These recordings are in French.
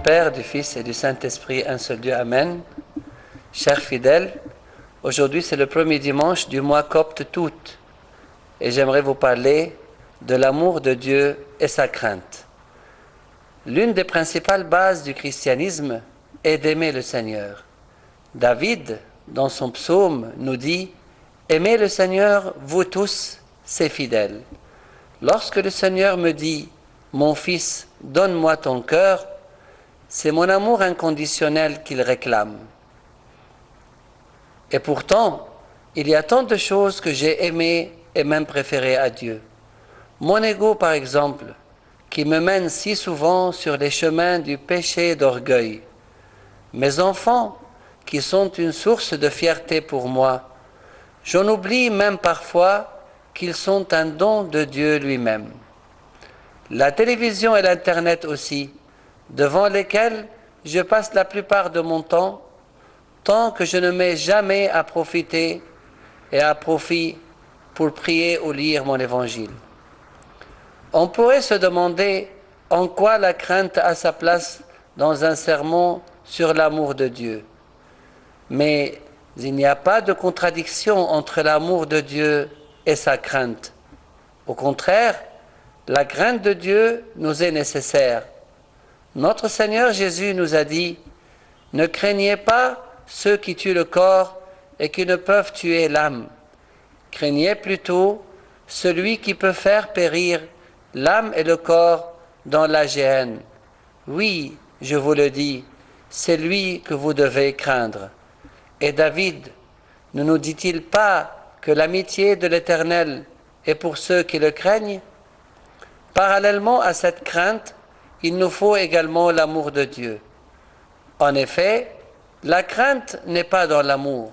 Père, du Fils et du Saint-Esprit, un seul Dieu, Amen. Chers fidèles, aujourd'hui c'est le premier dimanche du mois copte Tout et j'aimerais vous parler de l'amour de Dieu et sa crainte. L'une des principales bases du christianisme est d'aimer le Seigneur. David, dans son psaume, nous dit « Aimez le Seigneur, vous tous, ses fidèles. » Lorsque le Seigneur me dit « Mon fils, donne-moi ton cœur », c'est mon amour inconditionnel qu'il réclame. Et pourtant, il y a tant de choses que j'ai aimées et même préférées à Dieu. Mon ego, par exemple, qui me mène si souvent sur les chemins du péché et d'orgueil. Mes enfants, qui sont une source de fierté pour moi. J'en oublie même parfois qu'ils sont un don de Dieu lui-même. La télévision et l'Internet aussi, devant lesquels je passe la plupart de mon temps, tant que je ne mets jamais à profiter et à profit pour prier ou lire mon évangile. On pourrait se demander en quoi la crainte a sa place dans un sermon sur l'amour de Dieu. Mais il n'y a pas de contradiction entre l'amour de Dieu et sa crainte. Au contraire, la crainte de Dieu nous est nécessaire. Notre Seigneur Jésus nous a dit « Ne craignez pas ceux qui tuent le corps et qui ne peuvent tuer l'âme. Craignez plutôt celui qui peut faire périr l'âme et le corps dans la géhenne. Oui, je vous le dis, c'est lui que vous devez craindre. » Et David, ne nous dit-il pas que l'amitié de l'Éternel est pour ceux qui le craignent? Parallèlement à cette crainte, il nous faut également l'amour de Dieu. En effet, la crainte n'est pas dans l'amour.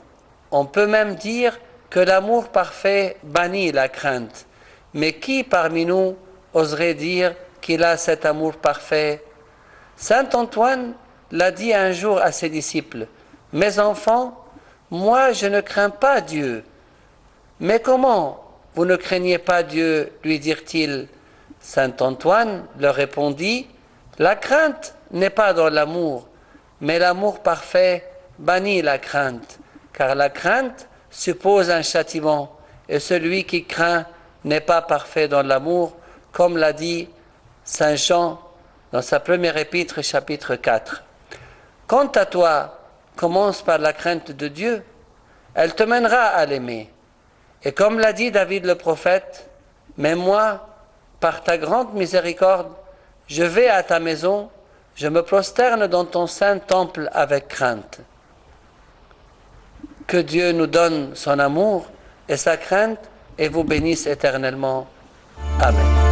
On peut même dire que l'amour parfait bannit la crainte. Mais qui parmi nous oserait dire qu'il a cet amour parfait? Saint Antoine l'a dit un jour à ses disciples, « Mes enfants, moi je ne crains pas Dieu. » « Mais comment vous ne craignez pas Dieu ?» lui dirent-ils. Saint Antoine leur répondit, « La crainte n'est pas dans l'amour, mais l'amour parfait bannit la crainte, car la crainte suppose un châtiment, et celui qui craint n'est pas parfait dans l'amour, comme l'a dit Saint Jean dans sa première épître, chapitre 4. Quant à toi, commence par la crainte de Dieu, elle te mènera à l'aimer. Et comme l'a dit David le prophète, « Mais moi, par ta grande miséricorde, je vais à ta maison, je me prosterne dans ton saint temple avec crainte. » Que Dieu nous donne son amour et sa crainte et vous bénisse éternellement. Amen.